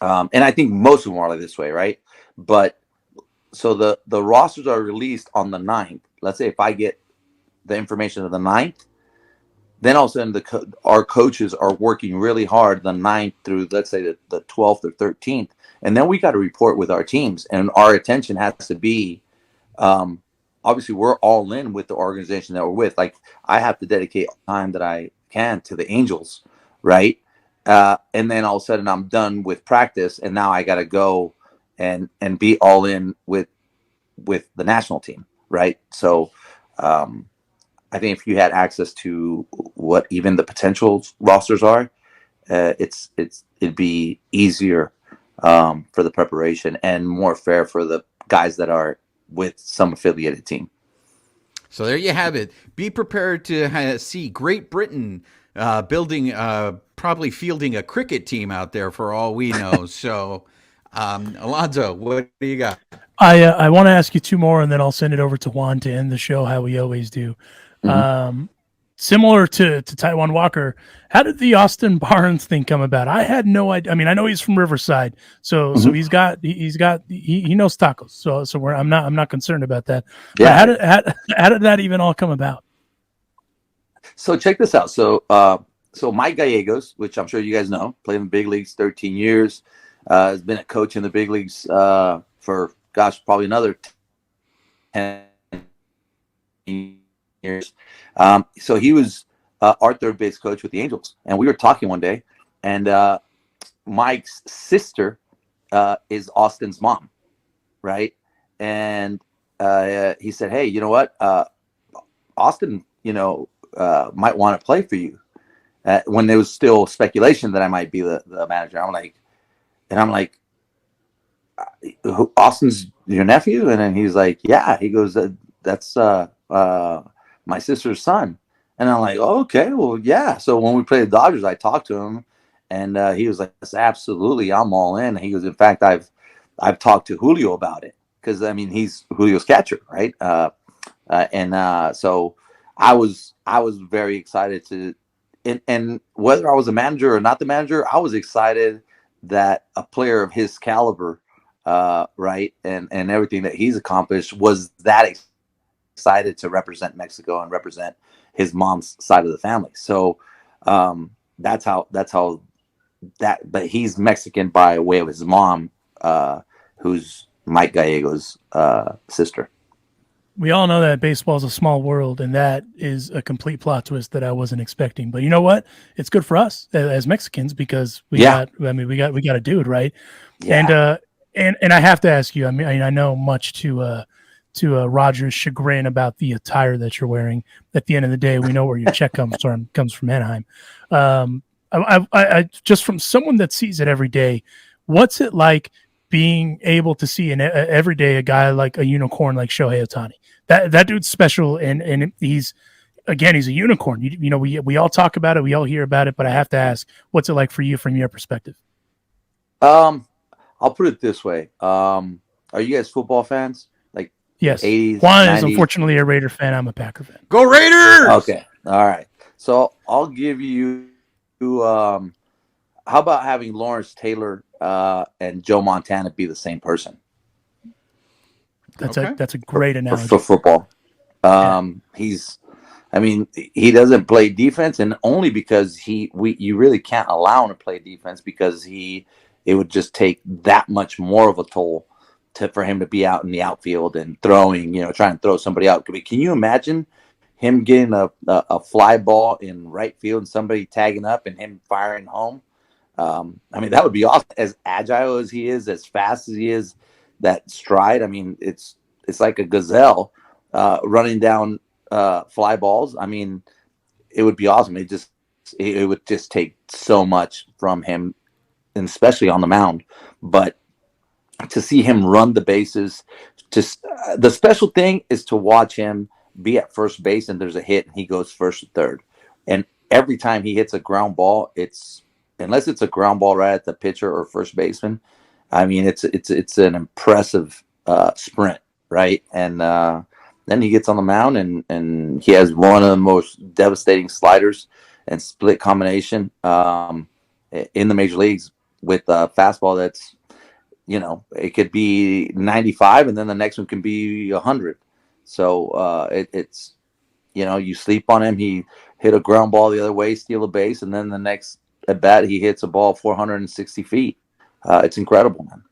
And I think most of them are like this way, right? But so the rosters are released on the 9th. Let's say if I get the information of the 9th, then all of a sudden our coaches are working really hard the 9th through, let's say, the 12th or 13th. And then we got to report with our teams, and our attention has to be, obviously we're all in with the organization that we're with. Like I have to dedicate time that I can to the Angels, right? And then all of a sudden I'm done with practice, and now I got to go and be all in with the national team, right? So I think if you had access to what even the potential rosters are, it'd be easier for the preparation and more fair for the guys that are with some affiliated team. So there you have it. Be prepared to see Great Britain building, probably fielding a cricket team out there for all we know. So, Alonzo, what do you got? I want to ask you two more, and then I'll send it over to Juan to end the show, how we always do. Similar to Taijuan Walker, how did the Austin Barnes thing come about? I had no idea. I mean, I know he's from Riverside, so he knows tacos. So I'm not concerned about that. Yeah. But how did that even all come about? So check this out. So Mike Gallegos, which I'm sure you guys know, played in the big leagues 13 years, has been a coach in the big leagues for probably another 10 years. So he was our third base coach with the Angels, and we were talking one day, and Mike's sister is Austin's mom, right? And he said, "Hey, you know what? Austin, might want to play for you." When there was still speculation that I might be the manager, I'm like, Austin's your nephew? And then he's like, yeah. He goes, that's my sister's son. And I'm like, oh, okay, well, yeah. So when we played the Dodgers, I talked to him, and he was like, yes, absolutely, I'm all in. He goes, in fact, I've talked to Julio about it, because I mean he's Julio's catcher, right? So I was very excited to, and whether I was a manager or not the manager, I was excited that a player of his caliber, right, and everything that he's accomplished, was that excited to represent Mexico and represent his mom's side of the family. So that's how that. But he's Mexican by way of his mom, who's Mike Gallegos' sister. We all know that baseball is a small world, and that is a complete plot twist that I wasn't expecting. But you know what? It's good for us as Mexicans, because we got a dude, right? Yeah. And I have to ask you. I mean, I know much to Roger's chagrin about the attire that you're wearing. At the end of the day, we know where your check comes from Anaheim. I just from someone that sees it every day, what's it like being able to see every day a guy like a unicorn like Shohei Ohtani? That dude's special, and he's, again, he's a unicorn. You know, we all talk about it, we all hear about it, but I have to ask, what's it like for you from your perspective? I'll put it this way. Are you guys football fans? Like Yes. 80s, Juan is 90s? unfortunately a Raider fan. I'm a Packer fan. Go Raiders! Okay. All right. So I'll give you how about having Lawrence Taylor and Joe Montana be the same person That's Okay. a great analogy. for football? He doesn't play defense, and only because you really can't allow him to play defense because it would just take that much more of a toll for him to be out in the outfield and throwing, trying to throw somebody out. Can you imagine him getting a fly ball in right field and somebody tagging up and him firing home? That would be awesome. As agile as he is, as fast as he is, that stride. It's like a gazelle running down fly balls. It would be awesome. It would just take so much from him, and especially on the mound. But to see him run the bases, just the special thing is to watch him be at first base and there's a hit and he goes first or third. And every time he hits a ground ball, unless it's a ground ball right at the pitcher or first baseman, it's an impressive sprint, right? And then he gets on the mound and he has one of the most devastating sliders and split combination in the major leagues with a fastball that's, it could be 95 and then the next one can be 100. So it's you sleep on him, he hit a ground ball the other way, steal a base, and then the next at bat he hits a ball 460 feet. It's incredible, man.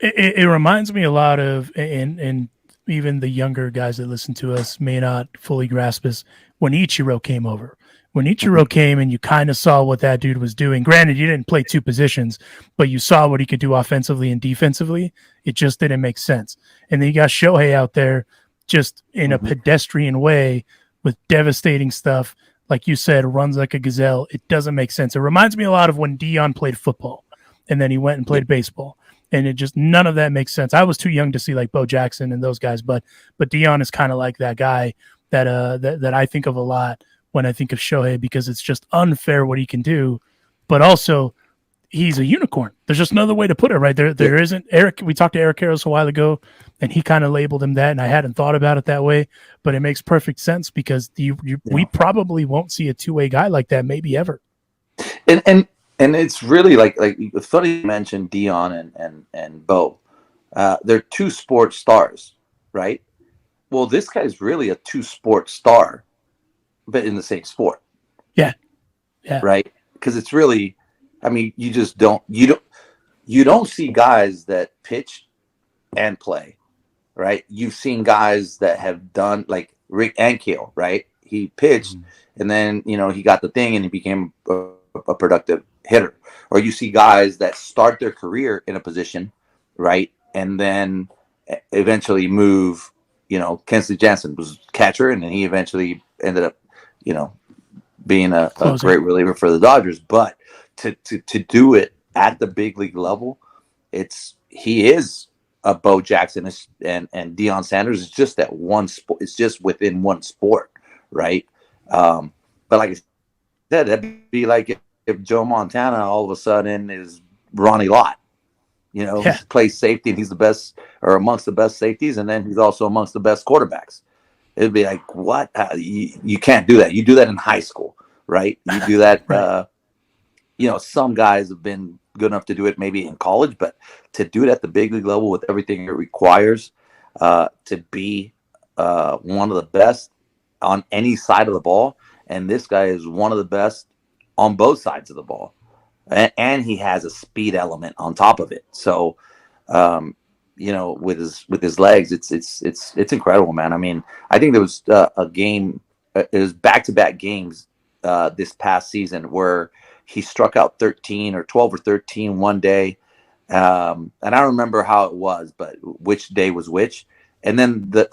It reminds me a lot of, and even the younger guys that listen to us may not fully grasp this, when Ichiro came over. When Ichiro came and you kind of saw what that dude was doing, granted, you didn't play two positions, but you saw what he could do offensively and defensively. It just didn't make sense. And then you got Shohei out there just in a pedestrian way with devastating stuff. Like you said, runs like a gazelle. It doesn't make sense. It reminds me a lot of when Dion played football and then he went and played baseball. And it just, none of that makes sense. I was too young to see like Bo Jackson and those guys, but Dion is kind of like that guy that I think of a lot when I think of Shohei, because it's just unfair what he can do, but also he's a unicorn. There's just another way to put it, right? There isn't Eric. We talked to Eric Harris a while ago, and he kind of labeled him that, and I hadn't thought about it that way, but it makes perfect sense because we probably won't see a two-way guy like that, maybe ever. And it's really like funny you mentioned Dion and Bo. They're two sports stars, right? Well, this guy's really a two-sport star, but in the same sport. Yeah. Right? Because it's really, you just don't see guys that pitch and play, right? You've seen guys that have done like Rick Ankiel, right? He pitched and then, he got the thing and he became a productive hitter. Or you see guys that start their career in a position, right? And then eventually move, Kensley Jansen was catcher and then he eventually ended up, being a great reliever for the Dodgers. But to do it at the big league level, he is a Bo Jackson and Deion Sanders is just that one sport. It's just within one sport, right? But like I said, that'd be like if Joe Montana all of a sudden is Ronnie Lott, plays safety and he's the best or amongst the best safeties, and then he's also amongst the best quarterbacks. It'd be like, what? You can't do that. You do that in high school, right? You do that. Right. Some guys have been good enough to do it maybe in college, but to do it at the big league level with everything it requires to be one of the best on any side of the ball. And this guy is one of the best on both sides of the ball. And he has a speed element on top of it. So, with his legs, it's incredible, man. I think there was a game, it was back-to-back games this past season where he struck out 13 or 12 or 13 one day. And I don't remember how it was, but which day was which. And then the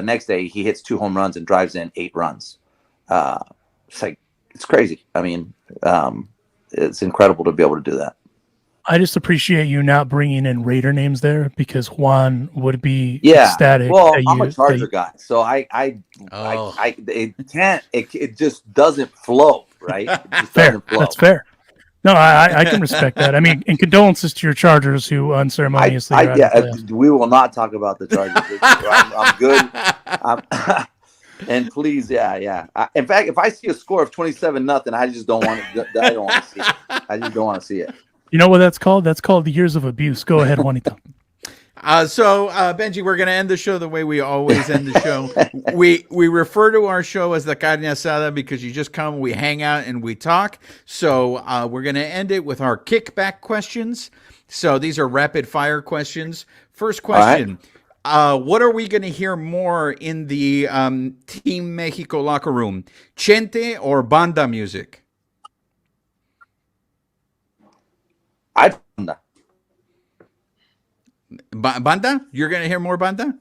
next day, he hits 2 home runs and drives in 8 runs. It's crazy. It's incredible to be able to do that. I just appreciate you not bringing in Raider names there because Juan would be Yeah. ecstatic. Well, that I'm a you- Charger that guy, so Oh. it just doesn't flow, right? It just fair. doesn't flow. That's fair. No, I can respect that. I mean, and condolences to your Chargers who unceremoniously are out of the playoffs. We will not talk about the Chargers. I'm good. And please, yeah. In fact, if I see a score of 27-0, I just don't want to. I don't want to see it. I just don't want to see it. You know what that's called? That's called the years of abuse. Go ahead, Juanito. So Benji, we're going to end the show the way we always end the show. We refer to our show as the carne asada because you just come, we hang out, and we talk. So we're going to end it with our kickback questions. So these are rapid fire questions. First question. What are we going to hear more in the Team Mexico locker room? Chente or banda music? Banda? You're going to hear more banda?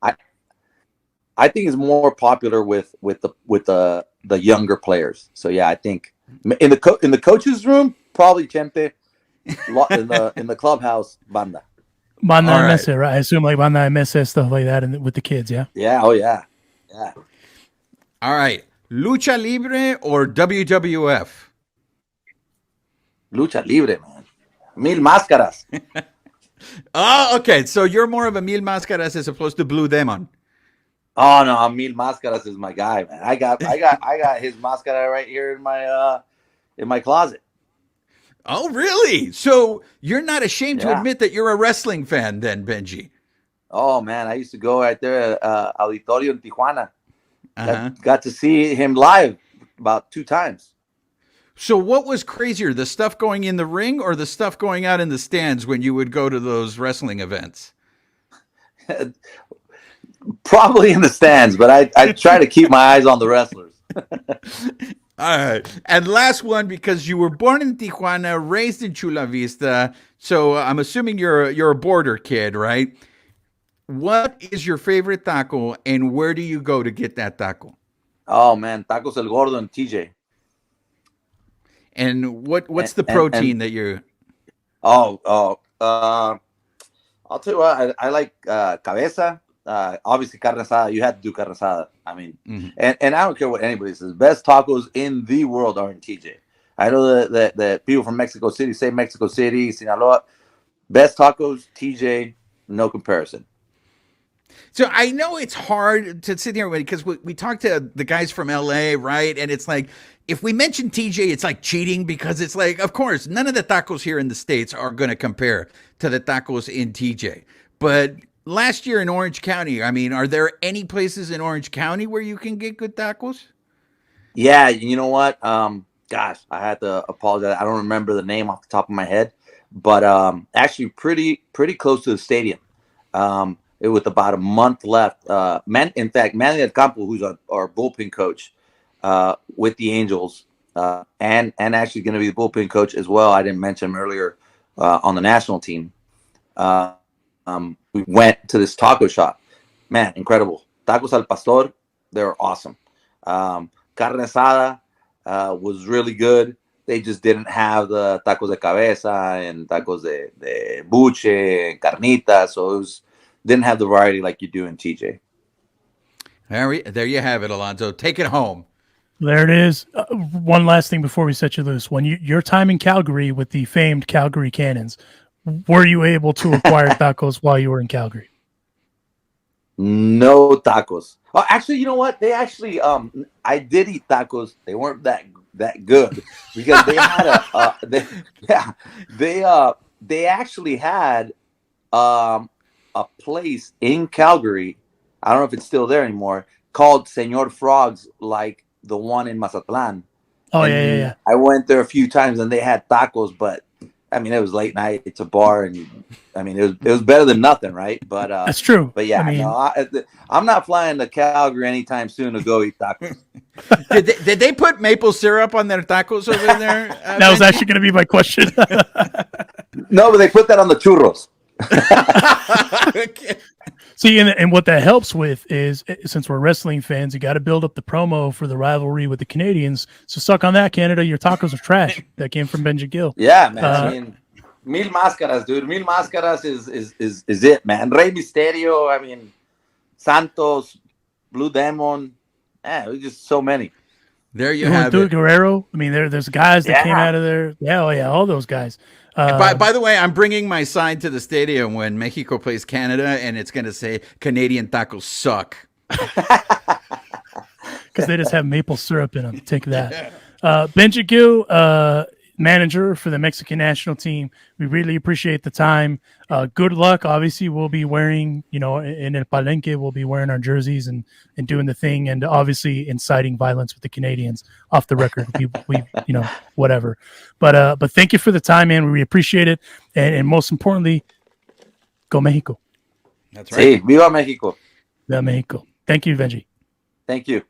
I think it's more popular with the younger players. So yeah, I think in the coaches' room probably Chente. In the clubhouse, banda. Banda MS, right? I assume like Banda MS stuff like that, and with the kids, yeah. Yeah. Oh yeah. Yeah. All right. Lucha Libre or WWF? Lucha Libre, man. Mil máscaras. Oh, okay. So you're more of a Mil Máscaras as opposed to Blue Demon. Oh no, Mil Máscaras is my guy, man. I got his máscara right here in my closet. Oh, really? So you're not ashamed to admit that you're a wrestling fan then, Benji? Oh man, I used to go right there at Auditorio in Tijuana. Got to see him live about 2 times. So what was crazier, the stuff going in the ring or the stuff going out in the stands when you would go to those wrestling events? Probably in the stands, but I try to keep my eyes on the wrestlers. All right. And last one, because you were born in Tijuana, raised in Chula Vista, so I'm assuming you're a border kid, right? What is your favorite taco, and where do you go to get that taco? Oh man, Tacos El Gordo and TJ. And what's the protein that you're? I'll tell you what, I like cabeza. Obviously carne asada. You have to do carne asada. I mean, and I don't care what anybody says. Best tacos in the world are in TJ. I know that people from Mexico City say Mexico City, Sinaloa. Best tacos, TJ, no comparison. So I know it's hard to sit here because we talked to the guys from LA, right? And it's like, if we mention TJ, it's like cheating because it's like, of course, none of the tacos here in the States are going to compare to the tacos in TJ. But last year in Orange County, I mean, are there any places in Orange County where you can get good tacos? Yeah, you know what? Gosh, I had to apologize. I don't remember the name off the top of my head, but actually pretty close to the stadium. It was about a month left. In fact, Manny Del Campo, who's our bullpen coach with the Angels, and actually going to be the bullpen coach as well. I didn't mention him earlier on the national team. We went to this taco shop. Man, incredible. Tacos al pastor, they were awesome. Carne asada was really good. They just didn't have the tacos de cabeza and tacos de buche and carnitas. So didn't have the variety like you do in TJ. There you have it, Alonso. Take it home. There it is. One last thing before we set you loose. When your time in Calgary with the famed Calgary Cannons, were you able to acquire tacos while you were in Calgary? No tacos. Oh, actually, you know what? They actually, I did eat tacos. They weren't that good because they had they actually had a place in Calgary. I don't know if it's still there anymore, called Señor Frogs, like the one in Mazatlan. Oh, yeah. I went there a few times and they had tacos, but I mean, it was late night. It's a bar, and I mean, it was better than nothing, right? But that's true. But yeah, I mean, I'm not flying to Calgary anytime soon to go eat tacos. Did they put maple syrup on their tacos over there? That was actually going to be my question. No, but they put that on the churros. Okay. See, and what that helps with is, since we're wrestling fans, you got to build up the promo for the rivalry with the Canadians. So suck on that, Canada. Your tacos are trash. That came from Benji Gil. Yeah, man. I mean, Mil Máscaras, dude. Mil Máscaras is it, man. Rey Mysterio. I mean, Santos, Blue Demon. Yeah, there's just so many. There you have it. Guerrero. I mean, there's guys that came out of there. Yeah, all those guys. By the way, I'm bringing my sign to the stadium when Mexico plays Canada, and it's going to say Canadian tacos suck. Because they just have maple syrup in them. Take that. Benji Gil, manager for the Mexican national team. We really appreciate the time. Good luck. Obviously, we'll be wearing, in El Palenque, we'll be wearing our jerseys and doing the thing, and obviously inciting violence with the Canadians off the record. we whatever. But thank you for the time, man. We appreciate it. And most importantly, go Mexico. That's right. Sí, viva Mexico. Viva Mexico. Thank you, Benji. Thank you.